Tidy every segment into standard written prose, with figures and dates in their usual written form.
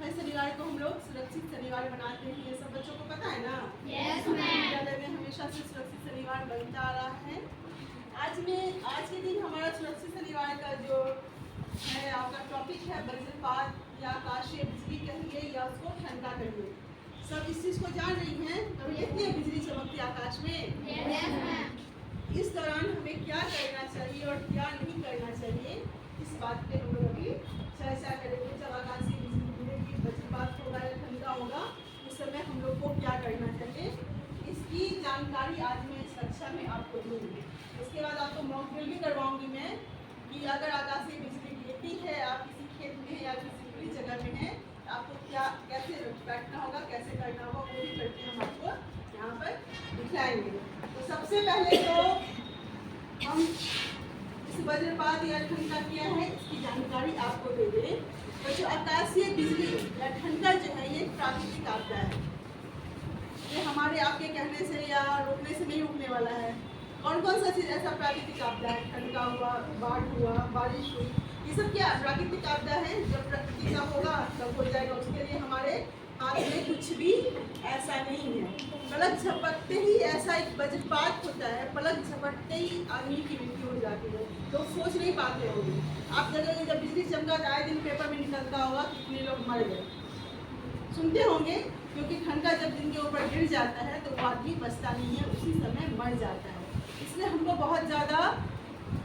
हर शनिवार को हम लोग सुरक्षित शनिवार बनाते हैं। ये सब बच्चों को पता है ना? Yes ma'am. विद्यालय में हमेशा से सुरक्षित शनिवार बनता आ रहा है। आज के दिन हमारा सुरक्षित शनिवार का जो है आपका टॉपिक है वज्रपात या आकाशीय बिजली कहिए या उसको ठंडा कहिए। सब इस चीज को जान रही हैं? कभी देखती है बिजली चमकती आकाश में? Yes ma'am. इस दौरान हमें क्या करना चाहिए और क्या नहीं करना चाहिए, इस बात पे हम लोग अभी चर्चा करेंगे। जब आकाशीय बिजली गिरेगी, वज्रपात होगा या ठंडा होगा, उस समय हम लोग को क्या करना चाहिए, इसकी जानकारी आज मैं इस कक्षा में आपको दूंगी। इसके बाद आपको मॉक ड्रिल भी करवाऊंगी मैं कि अगर आकाशीय बिजली गिरती है, आप किसी खेत में या किसी खुली जगह में हैं, आपको क्या कैसे बैठना होगा, कैसे करना होगा, वो भी करके हम आपको यहाँ पर दिखलाएंगे। तो सबसे पहले तो हम इस वज्रपात या ठंडा क्या है इसकी जानकारी आपको दे दें। तो जो आकाशीय बिजली या ठंडा जो है ये प्राकृतिक आपदा है। ये हमारे आपके कहने से या रोकने से नहीं रुकने वाला है। कौन कौन सा चीज़ ऐसा प्राकृतिक आपदा है? ठंडा हुआ, बाढ़ हुआ, बारिश हुई, ये सब क्या प्राकृतिक आपदा है। जब प्रकृति का होगा तब हो जाएगा। उसके लिए हमारे हाथ में कुछ भी ऐसा नहीं है। पलक झपकते ही ऐसा एक वज्रपात होता है, पलक झपकते ही आदमी की मृत्यु हो जाती है। लोग सोच नहीं पाते होंगे। आप जगह जब बिजली चमका तो आए दिन पेपर में निकलता होगा कितने लोग मर गए, सुनते होंगे। क्योंकि ठंडा जब जिनके ऊपर गिर जाता है तो वो आदमी बचता नहीं है, उसी समय मर जाता है। इसलिए हमको बहुत ज़्यादा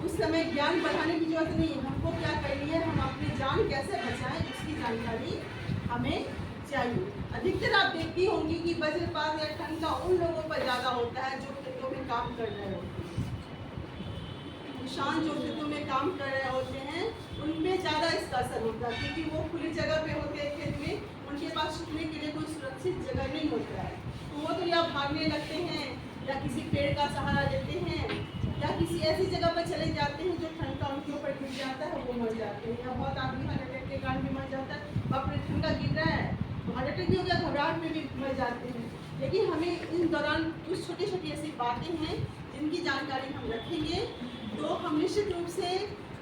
उस समय ज्ञान बढ़ाने की जरूरत नहीं है। हमको क्या करनी है, हम अपनी जान कैसे बचाएं इसकी जानकारी हमें चाहिए। अधिकतर आप देखती होंगी कि वज्रपात या ठंडा उन लोगों पर ज़्यादा होता है जो खेतों में काम कर रहे होते हैं। किसान जो खेतों में काम कर रहे होते हैं उनमें ज़्यादा इसका असर होता है, क्योंकि वो खुली जगह पे होते हैं खेत में, उनके पास छुपने के लिए कोई सुरक्षित जगह नहीं होता है। तो वो तो या भागने लगते हैं या किसी पेड़ का सहारा लेते हैं या किसी ऐसी जगह पर चले जाते हैं जो ठंडा उनके ऊपर गिर जाता है, वो मर जाते हैं। या बहुत आदमी हार्ट अटैक के कारण भी मर जाता है। बाप रे ठंडा गिर रहा है तो हार्ट अटैक भी हो गया, घबराहट में भी मर जाते हैं। लेकिन हमें इन दौरान कुछ छोटी छोटी ऐसी बातें हैं जिनकी जानकारी हम रखेंगे तो हम निश्चित रूप से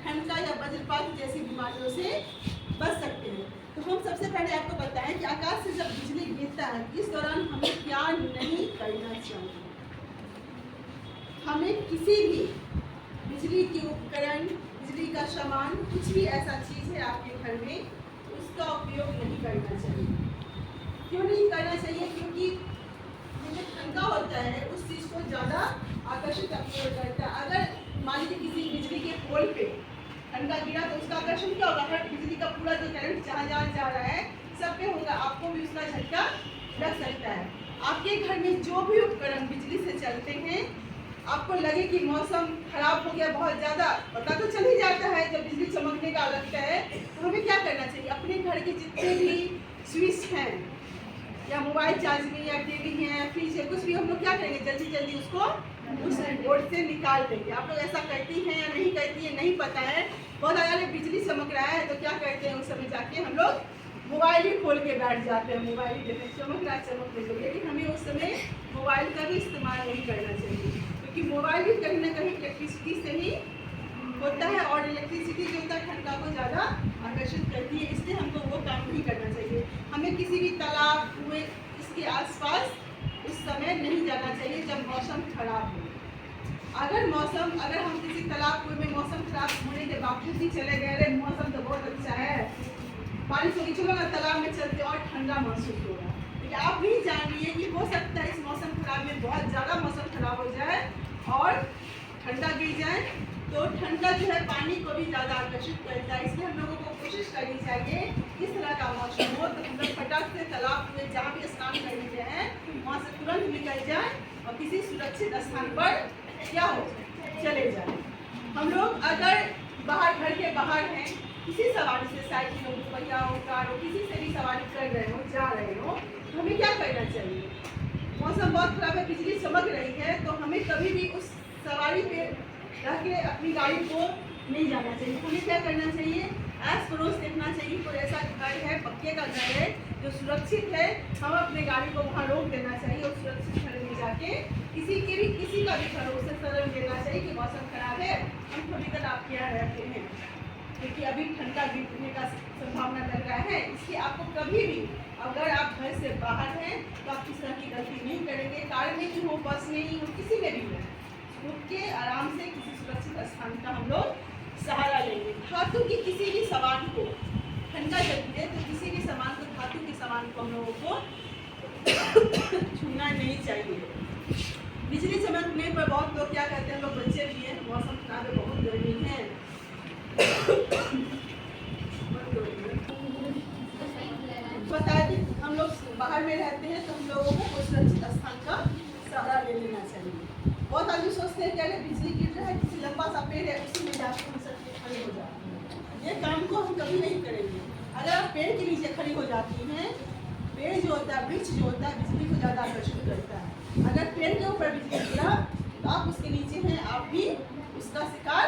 ठंडा या वज्रपात जैसी बीमारियों से बच सकते हैं। तो हम सबसे पहले आपको बताएं कि आकाश से जब बिजली गिरता है इस दौरान हमें क्या नहीं करना चाहिए। हमें किसी भी बिजली के उपकरण, बिजली का सामान, कुछ भी ऐसा चीज़ है आपके घर में, उसका उपयोग नहीं करना चाहिए। क्यों नहीं करना चाहिए? क्योंकि ये जो ठंडा होता है उस चीज़ को ज़्यादा आकर्षित करता है। अगर मान लीजिए किसी बिजली के पोल पे ठंडा गिरा तो उसका आकर्षण क्या होगा? हर बिजली का पूरा जो करंट जहाँ जहाँ जा रहा है सब पे होगा, आपको भी उसका झटका लग सकता है। आपके घर में जो भी उपकरण बिजली से चलते हैं, आपको लगे कि मौसम खराब हो गया बहुत ज़्यादा, पता तो चल ही जाता है जब बिजली चमकने का लगता है। तो हमें क्या करना चाहिए, अपने घर के जितने भी स्विच हैं या मोबाइल चार्जिंग या टीवी है, फ्रिज है, कुछ भी, हम लोग क्या करेंगे जल्दी जल्दी उसको उस बोर्ड से निकाल देंगे। आप लोग ऐसा करती हैं या नहीं करती है नहीं पता है। बहुत ज़्यादा बिजली चमक रहा है तो क्या करते हैं, उस समय जाके हम लोग मोबाइल ही खोल के बैठ जाते हैं, मोबाइल ही देखते चमक रहा है चमकने को। लेकिन हमें उस समय मोबाइल का भी इस्तेमाल नहीं करना चाहिए, क्योंकि मोबाइल भी कहीं ना कहीं इलेक्ट्रिसिटी से ही होता है और इलेक्ट्रिसिटी जो होता है ठंडा को ज़्यादा आकर्षित करती है। इसलिए हमको वो काम नहीं करना चाहिए। हमें किसी भी तालाब, कुएं, इसके आसपास उस समय नहीं जाना चाहिए जब मौसम खराब हो। अगर हम किसी तालाब कुएं में मौसम खराब होने के बावजूद भी चले गए, अरे मौसम तो बहुत अच्छा है, बारिश होगी, चलो ना तालाब में चलते और ठंडा महसूस होगा। लेकिन आप भी जान रही है कि हो सकता है इस मौसम खराब में बहुत ज़्यादा मौसम खराब हो जाए और ठंडा गिर जाए, तो ठंडा जो है पानी को भी ज़्यादा आकर्षित करता है। इसलिए हम लोगों को कोशिश करनी चाहिए इस तरह का मौसम हो तो हम लोग फटाक से तालाब में जहाँ भी स्नान करने गए हैं वहाँ से तुरंत निकल जाए और किसी सुरक्षित स्थान पर क्या हो चले जाए। हम लोग अगर बाहर, घर के बाहर हैं, किसी सवारी से, साइकिल हो, पहिया हो, कार हो, किसी से भी सवारी कर रहे हो, जा रहे हो, तो हमें क्या करना चाहिए। मौसम बहुत खराब है, बिजली चमक रही है, तो हमें कभी भी उस सवारी पे रह के अपनी गाड़ी को नहीं जाना चाहिए। हमें क्या करना चाहिए, आस पड़ोस देखना चाहिए कोई ऐसा घर है, पक्के का घर है जो सुरक्षित है, हम अपने गाड़ी को वहाँ रोक देना चाहिए और सुरक्षित घर में जाके किसी का भी भरोसे शरण लेना चाहिए कि मौसम खराब है, हम थोड़ी देर आपके यहाँ रहते हैं, क्योंकि अभी ठंडा गिरने का संभावना लग रहा है, इसलिए आपको कभी भी अगर आप घर से बाहर हैं तो आप इस तरह की गलती नहीं करेंगे। कार में ही हो, बस में ही हो, किसी में भी हो, रुक के आराम से किसी सुरक्षित स्थान का हम लोग सहारा लेंगे। धातु की किसी भी सामान को ठंडा जब गिरे तो किसी भी सामान को, धातु के सामान को हम लोगों को छूना नहीं चाहिए। बिजली चमकने पर बहुत लोग क्या कहते हैं, लोग बच्चे भी हैं, मौसम खराब है, बहुत गर्मी है, बता दें हम लोग बाहर में रहते हैं तो हम लोगों को कोई सुरक्षित स्थान का सहारा ले लेना चाहिए। बहुत आदमी सोचते हैं कि अगर बिजली गिर रहा है, किसी लंबा सा पेड़ है, उसी में जाकर हम सब खड़े हो जाते हैं। ये काम को हम कभी नहीं करेंगे। अगर आप पेड़ के नीचे खड़ी हो जाती हैं, पेड़ जो होता है, वृक्ष जो होता है, बिजली को ज़्यादा आकर्षित करता है। अगर पेड़ के ऊपर बिजली गिरा तो आप उसके नीचे हैं, आप भी उसका शिकार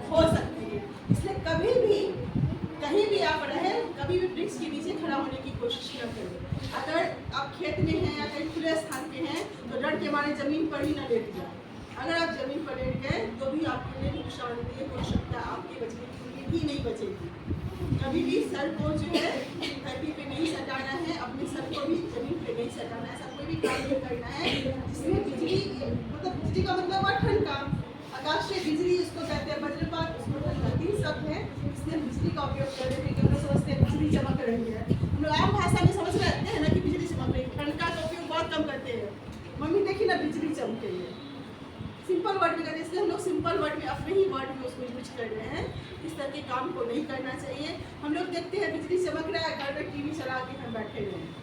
हो सकती है। इसलिए कभी भी कहीं भी आप रहें, कभी भी वृक्ष के नीचे खड़ा होने की कोशिश न करें। अगर आप खेत में हैं या कहीं खुले स्थान पे हैं तो डर के मारे जमीन पर ही न लेट जाए। अगर आप जमीन पर लेट गए तो भी आपके लिए नुकसानदेह हो सकता है, आपके बचने की उम्मीद ही नहीं बचेगी। कभी भी सर को जो है धरती पे नहीं सटाना है, अपने सर को भी जमीन पे नहीं सटाना है। ऐसा कोई भी काम नहीं करना है जिसमें बिजली, मतलब बिजली का मतलब हुआ ठनका, आकाशीय बिजली उसको कहते हैं, वज्रपात उसको कहते हैं, 3 शब्द हैं। इसलिए बिजली का उपयोग कर रहे हैं कि हम लोग सोचते हैं बिजली चमक रही है। हम लोग आम भाषा में समझ रहे हैं ना कि बिजली चमक रही है, ठनका का उपयोग बहुत कम करते हैं। मम्मी देखी ना बिजली चमक रही है, सिंपल वर्ड में करते हैं। इसलिए हम लोग सिंपल वर्ड में अपने ही वर्ड में उसको यूज कर रहे हैं। इस तरह के काम को नहीं करना चाहिए। हम लोग देखते हैं बिजली चमक रहा है, घर में टीवी चला के हम बैठे हुए हैं,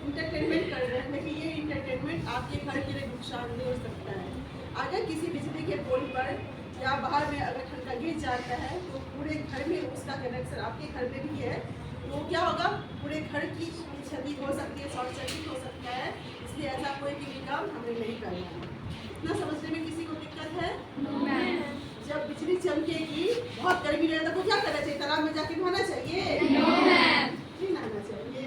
इंटरटेनमेंट कर रहे हैं, लेकिन ये इंटरटेनमेंट आपके घर के लिए नुकसानदेह हो सकता है। अगर किसी बिजली के पोल पर या बाहर में अगर ठनका गिर जाता है तो पूरे घर में उसका कनेक्शन आपके घर में भी है, तो क्या होगा, पूरे घर की क्षति हो सकती है, शॉर्ट सर्किट हो सकता है। इसलिए ऐसा कोई भी काम हमें नहीं करना है। इतना समझने में किसी को दिक्कत है? जब बिजली चमकेगी, बहुत गर्मी रहेगा तो क्या करना चाहिए? तालाब में जाके नहाना चाहिए? नहीं नहाना चाहिए।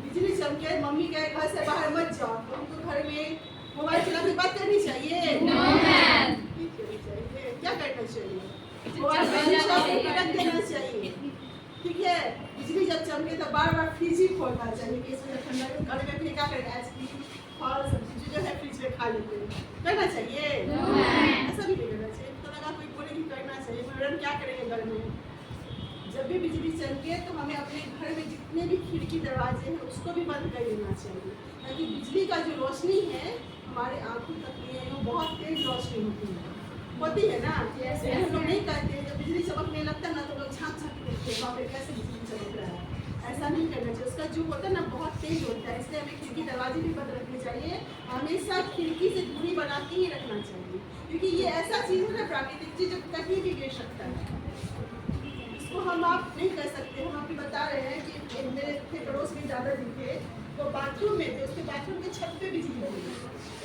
बिजली चमके, मम्मी कहे घर से बाहर मत जाओ, तो उनको घर में मोबाइल चला के बात करनी चाहिए? क्या करना चाहिए? मोबाइल रख देना चाहिए। ठीक है, बिजली जब चमके तो बार बार फ्रिज ही खोलना चाहिए कि इसमें ठंडा, घर में फिर क्या करेगा, आइसक्रीम और सब्जी जो है फ्रिज में खा लेते हैं, करना चाहिए? ऐसा भी नहीं करना चाहिए। तो लगा कोई बोले कि करना चाहिए, मनोरंजन क्या करेंगे घर में? जब भी बिजली चमके तो हमें अपने घर में जितने भी खिड़की दरवाजे हैं उसको भी बंद कर देना चाहिए, ताकि बिजली का जो रोशनी है हमारे आंखों तक नहीं है, वो बहुत तेज रोशनी होती है ना। जैसे हम लोग नहीं कहते, जब बिजली चमकने लगता है ना तो लोग झाँक झाँक देखते हैं वहाँ पे कैसे बिजली चमक रहा है। ऐसा नहीं करना चाहिए, उसका जो होता है ना बहुत तेज होता है। इसलिए हमें खिड़की दरवाजे भी बंद रखने चाहिए, हमेशा खिड़की से दूरी बना के ही रखना चाहिए, क्योंकि ये ऐसा चीज़ है ना, प्राकृतिक चीज़, जो कहीं भी गिर सकता है। इसको हम आप नहीं कर सकते। हम आपको बता रहे हैं कि मेरे थे पड़ोस में दादाजी थे, तो बाथरूम में थे, उसके बाथरूम के छत पे बिजली लगी,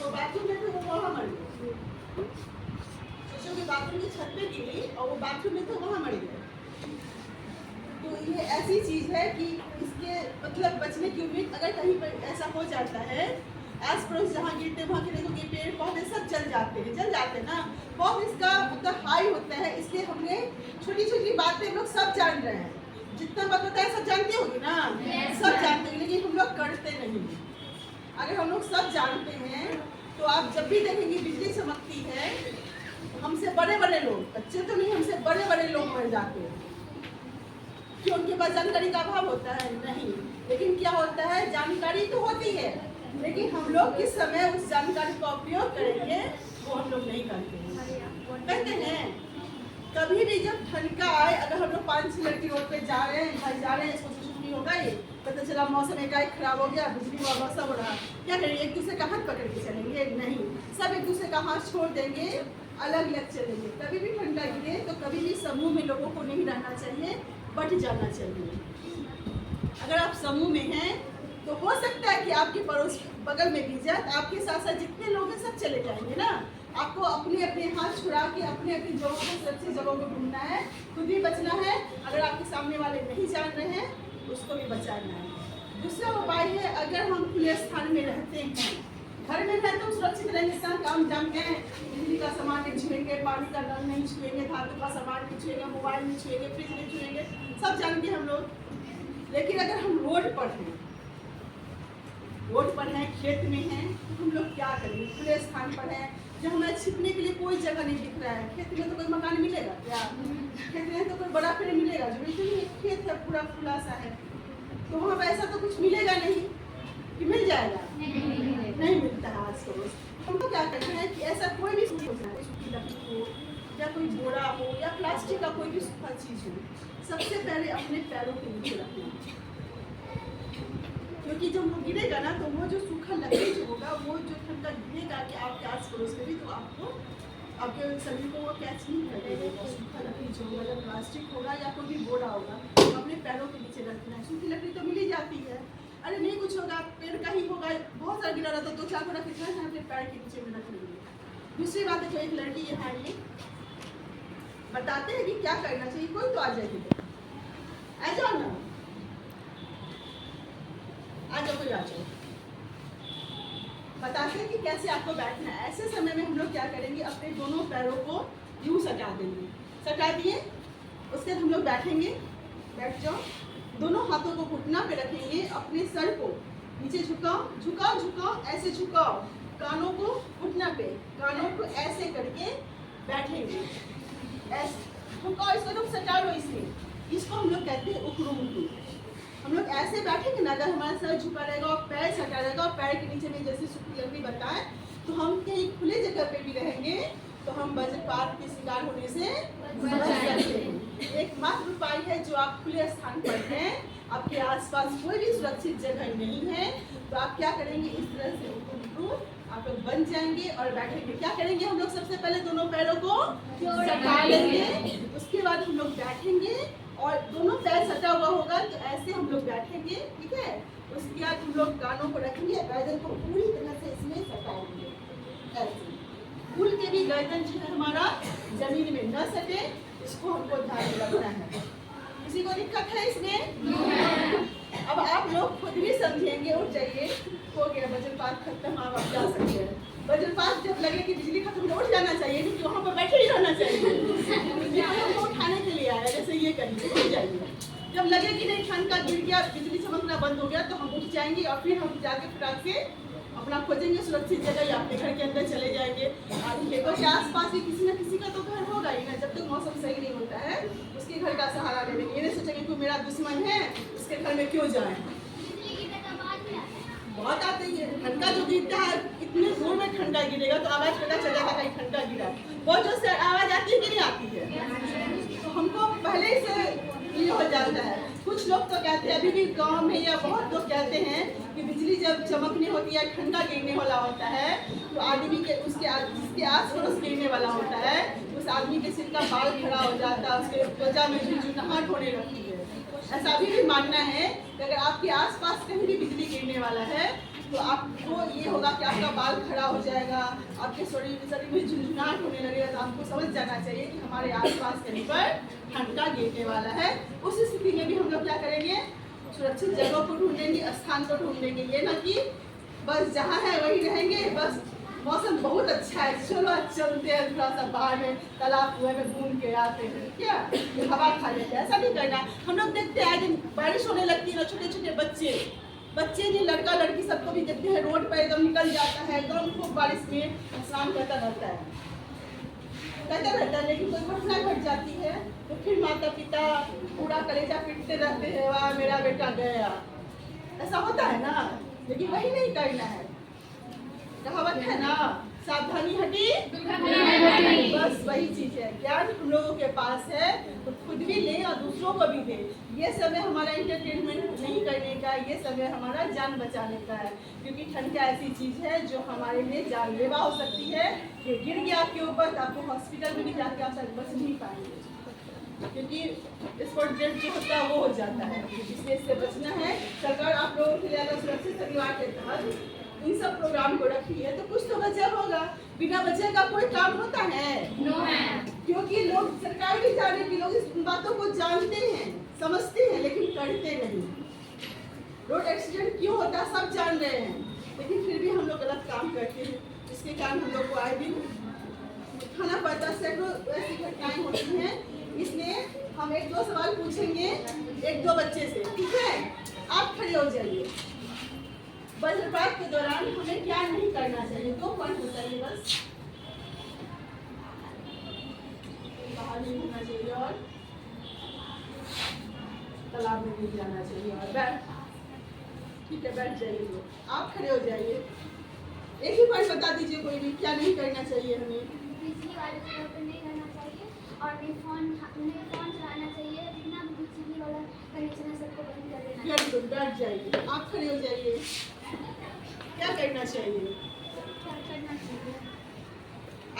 तो बाथरूम में थे, वो वहाँ मर गए। सोचो कि बाथरूम की छत पे गिरी और वो बाथरूम में तो वहाँ मर गए। तो ये ऐसी चीज़ है कि इसके मतलब बचने की उम्मीद, अगर कहीं पर ऐसा हो जाता है, आस पड़ोस जहाँ गिरते वहाँ के देखोगे पेड़ पौधे सब जल जाते हैं ना, बहुत इसका मतलब हाई होता है। इसलिए हमने छोटी छोटी बातें लोग सब जान रहे हैं, जितना बात होता है सब जानते होगे ना, सब जानते हैं, लेकिन हम लोग करते नहीं। अगर हम लोग सब जानते हैं तो आप जब भी देखेंगे बिजली चमकती है, हमसे बड़े बड़े लोग, बच्चे तो नहीं, हमसे बड़े बड़े लोग मर जाते हैं। क्यों? उनके पास जानकारी का अभाव होता है? नहीं। लेकिन क्या होता है, जानकारी तो होती है, लेकिन हम लोग किस समय उस जानकारी का उपयोग करेंगे वो हम लोग नहीं करते हैं। कभी भी जब ठनका आए, अगर हम लोग 5-6 लड़की रोड पे जा रहे हैं, घर जा रहे हैं, सोचो छुट्टी हो गई, पता चला मौसम एकाएक खराब हो गया, बिजली हुआ, सब हो रहा, क्या करेंगे? एक दूसरे का हाथ पकड़ के चलेंगे? नहीं, सब एक दूसरे का हाथ छोड़ देंगे, अलग अलग चलेंगे। कभी भी ठंडा गिरे तो कभी भी समूह में लोगों को नहीं रहना चाहिए, बट जाना चाहिए। अगर आप समूह में हैं तो हो सकता है कि आपके पड़ोस बगल में गिर जाए, आपके साथ साथ जितने लोग हैं सब चले जाएंगे ना। आपको अपने अपने हाथ छुड़ा के अपने अपनी जगहों को, सुरक्षित जगहों को ढूंढना है, खुद भी बचना है। अगर आपके सामने वाले नहीं जान रहे हैं उसको भी बचाना है। दूसरा उपाय है, अगर हम खुले स्थान में रहते हैं, घर में रहते तो सुरक्षित रहेंगे, सब काम जानते हैं, बिजली का सामान नहीं छुएंगे, पानी का नल नहीं छुएंगे, धातु का सामान नहीं छुएंगे, मोबाइल नहीं छुएंगे, फ्रिज नहीं छुएंगे, सब जानते हैं हम लोग। लेकिन अगर हम रोड पर हैं, खेत में हैं, तो हम लोग क्या करेंगे? खुले स्थान पर हैं, जब हमें छिपने के लिए कोई जगह नहीं दिख रहा है। खेत में तो कोई मकान मिलेगा क्या? खेत में तो कोई बड़ा पेड़ मिलेगा? जो इतनी खेत है पूरा खुला सा है, तो वहाँ पर ऐसा तो कुछ मिलेगा नहीं कि मिल जाएगा? नहीं मिलता है आज तो। हम तो क्या करते हैं कि ऐसा कोई भी सूखी लकड़ी हो या कोई बोरा हो या प्लास्टिक का कोई भी सूखा चीज हो, सबसे पहले अपने पैरों के नीचे रखना, क्योंकि जब वो गिरेगा ना तो वो जो सूखा लकड़ी जो होगा वो जो ठंडा गिरेगा कि आपके आस पड़ोस में भी, तो आपको आपके शरीर को वो कैच नहीं कर देगा। सूखा लकड़ी जो होगा या प्लास्टिक होगा या कोई भी बोरा होगा, तो अपने पैरों के नीचे रखना है। सूखी लकड़ी तो मिल ही जाती है, अरे नहीं कुछ होगा, पेड़ का ही होगा, बहुत सारा गिरा रहा, तो 2-4 को रख लेना है, अपने पैर के नीचे में रख लेंगे। दूसरी बात है, जो एक लड़की यहाँ आई बताते हैं कि क्या करना चाहिए। कोई तो आ जाएगी, आ जाओ ना, आ जाओ, कोई आ जाओ। बताते हैं कि कैसे आपको बैठना है। ऐसे समय में हम लोग क्या करेंगे, अपने दोनों पैरों को यूं सटा देंगे, सटा दिए, उसके बाद हम लोग बैठेंगे। बैठ जाओ, दोनों हाथों को घुटना पे रखेंगे, अपने सर को नीचे झुकाओ, झुकाओ झुकाओ, ऐसे झुकाओ, कानों को घुटना पे, कानों को ऐसे करके बैठेंगे, ऐसे झुकाओ, इसको तुम सटा लो। इसको हम लोग कहते हैं उखड़ू। हम लोग ऐसे बैठेंगे ना, अगर हमारा सर झुका रहेगा और पैर सटा रहेगा और पैर के नीचे में जैसे सूखी लकड़ी बताए, तो हम कहीं खुले जगह पे भी रहेंगे तो हम वज्रपात के शिकार होने से बच सकते हैं। एकमात्र उपाय है, जो आप खुले स्थान पर हैं, आपके आसपास कोई भी सुरक्षित जगह नहीं है, तो आप क्या करेंगे, इस तरह से उखड़ू आप लोग बन जाएंगे और बैठेंगे। क्या करेंगे हम लोग, सबसे पहले दोनों पैरों को सटा लेंगे, उसके बाद हम लोग बैठेंगे और दोनों पैर सटा हुआ होगा तो ऐसे हम लोग बैठेंगे, ठीक है। उसके बाद हम लोग कानों को रखेंगे, गर्दन को पूरी तरह से इसमें सटाएंगे, ऐसे भूल के भी गर्दन जो है हमारा जमीन में न सटे, इसको हमको ध्यान में रखना है। किसी को दिक्कत है इसमें? अब आप लोग खुद भी समझेंगे। उठ जाइए, हो गया वज्रपात खत्म, आप जा सकते हैं। वज्रपात जब लगे कि बिजली खत्म, उठ जाना चाहिए, क्योंकि वहाँ पर बैठे ही रहना चाहिए। हमको उठाने के लिए आया, जैसे ये करिए, उठ जाइए। जब लगे कि नहीं ठंड का गिर गया, बिजली चमकना बंद हो गया, तो हम उठ जाएंगे और फिर हम जाके फटाक से अपना खोजेंगे सुरक्षित जगह या अपने घर के अंदर चले जाएंगे। खेतों के आसपास भी किसी न किसी का तो घर होगा ही ना, जब तक मौसम सही नहीं होता है उसके घर का सहारा ले लेंगे। ये नहीं सोचेंगे कोई मेरा दुश्मन है, उसके घर में क्यों जाए। बहुत आते ही है, ठंडा जो गिरता है, इतने जोर में ठंडा गिरेगा तो आवाज पता चल जाएगा कहीं ठंडा गिरा। बहुत जोर से आवाज आती है कि नहीं आती है, तो हमको पहले से ये हो जाता है। कुछ लोग तो कहते हैं, अभी भी गांव में या बहुत लोग कहते हैं कि बिजली जब चमकनी होती है, ठंडा गिरने वाला होता है, तो आदमी के जिसके आस पड़ोस गिरने वाला होता है, उस आदमी के सिर का बाल खड़ा हो जाता है, उसके त्वचा में झुनझुनाहट होने लगती है। ऐसा अभी भी मानना है कि अगर आपके आसपास कहीं भी बिजली गिरने वाला है तो आपको ये होगा कि आपका बाल खड़ा हो जाएगा, आपके शरीर में झुनझुनाहट होने लगेगा, तो आपको समझ जाना चाहिए कि हमारे आसपास कहीं पर ठंडा गिरने वाला है। उस स्थिति में भी हम लोग क्या करेंगे, सुरक्षित जगह को ढूंढेंगे, स्थान को ढूंढेंगे। ये ना कि बस जहाँ है वही रहेंगे, बस मौसम बहुत अच्छा है, चलो चलते हैं थोड़ा सा बाहर में तालाब कुएं में घूम के आते हैं, क्या हवा खा लेते हैं। ऐसा नहीं करना। हम लोग देखते हैं जब बारिश होने लगती है ना, छोटे छोटे बच्चे नहीं, लड़का लड़की सबको भी देखते हैं, रोड पर एकदम निकल जाता है, एकदम खूब बारिश में स्नान करता रहता है, लेकिन कोई घटना घट जाती है तो फिर माता पिता पूरा कलेजा पीटते रहते हैं, वाह मेरा बेटा गया। ऐसा होता है ना, लेकिन वही नहीं करना है। कहावत है ना, सावधानी हटी बस वही चीज है। ज्ञान हम लोगों के पास है तो खुद भी लें और दूसरों को भी दें। ये समय हमारा एंटरटेनमेंट नहीं करने का, ये समय हमारा जान बचाने का है, क्योंकि ठंड का ऐसी चीज है जो हमारे लिए जानलेवा हो सकती है। ये गिर गया आपके ऊपर तो आपको हॉस्पिटल में भी जाके आप बच नहीं पाएंगे, क्योंकि स्पॉट डेट जो होता है वो हो जाता है। इसलिए इससे बचना है। सरकार आप लोगों के लिए अगर सुरक्षित परिवार के तहत इन सब प्रोग्राम को रखी है तो कुछ तो बचा होगा। बिना बचे का कोई काम होता है? नो है। क्योंकि लोग, सरकार भी जाने की, लोग इस बातों को जानते हैं, समझते हैं, लेकिन करते नहीं। रोड एक्सीडेंट क्यों होता है सब जान रहे हैं, लेकिन फिर भी हम लोग गलत काम करते हैं, जिसके कारण हम लोग को आए दिन खाना पड़ता है। सैकड़ों ऐसी घटनाएं होती हैं। इसलिए हम 1-2 सवाल पूछेंगे 1-2 बच्चे से, ठीक है। खड़े हो जाइए। वज्रपात के दौरान हमें क्या नहीं करना चाहिए, 2 पॉइंट बताइए बस। बाहर नहीं होना चाहिए और तालाब में नहीं जाना चाहिए। और बैठ, ठीक है, बैठ जाइए लोग, आप खड़े हो जाइए। एक ही पॉइंट बता दीजिए कोई भी, क्या नहीं करना चाहिए हमें। बिजली वाले जगह पे नहीं रहना चाहिए और नहीं फोन चलाना चाहिए। जितना भी बिजली वाला कनेक्शन है सबको बंद कर देना वेरी गुड, बैठ जाइए, आप खड़े हो जाइए। क्या करना चाहिए? क्या करना चाहिए?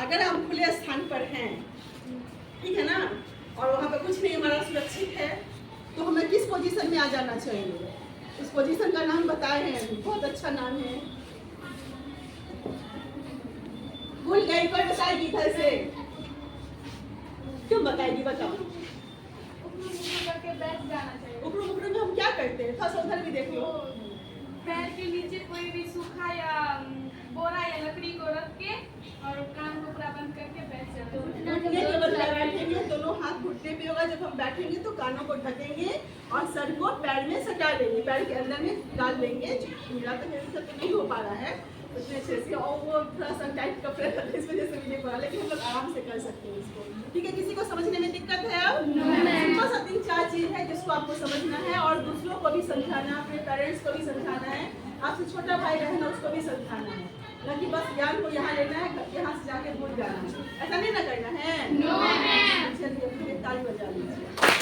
अगर हम खुले स्थान पर हैं, ठीक है ना, और वहाँ पे कुछ नहीं हमारा सुरक्षित है, तो हमें किस पोजीशन में आ जाना चाहिए? उस पोजीशन का नाम बताए हैं, बहुत अच्छा नाम है। भूल गई, कोई बताएगी इधर से? क्यों बताएगी, बताओ। करके बैठ जाना चाहिए। उपरों उपरों में हम क्या करते हैं? थोड़ा सा उधर भी देख लो। पैर के नीचे कोई भी सूखा या बोरा या लकड़ी को रख के और कान को पूरा बंद करके बैठ जाना चाहिए। घुटने के बदले बैठेंगे, दोनों हाथ घुटने पे होगा। जब हम बैठेंगे तो कानों को ढकेंगे और सर को पैर में सटा लेंगे, पैर के अंदर में डाल लेंगे। मेरा तो मेरे से तो नहीं हो पा रहा है उतने अच्छे से, और वो थोड़ा सा टाइट कपड़े रहते हैं, इस वजह से मुझे पड़ा, लेकिन हम लोग आराम से कर सकते हैं इसको। ठीक है, किसी को समझने में दिक्कत है? अब सिंपल सा 3-4 चीज है जिसको आपको समझना है और दूसरों को भी समझाना, अपने पेरेंट्स को भी समझाना है, आपसे छोटा भाई बहन है उसको भी समझाना है, ना कि बस ज्ञान को यहाँ लेना है, घर के यहाँ से जाके भूल जाना है। ऐसा नहीं ना करना है। चलिए, ताली बजा लीजिए।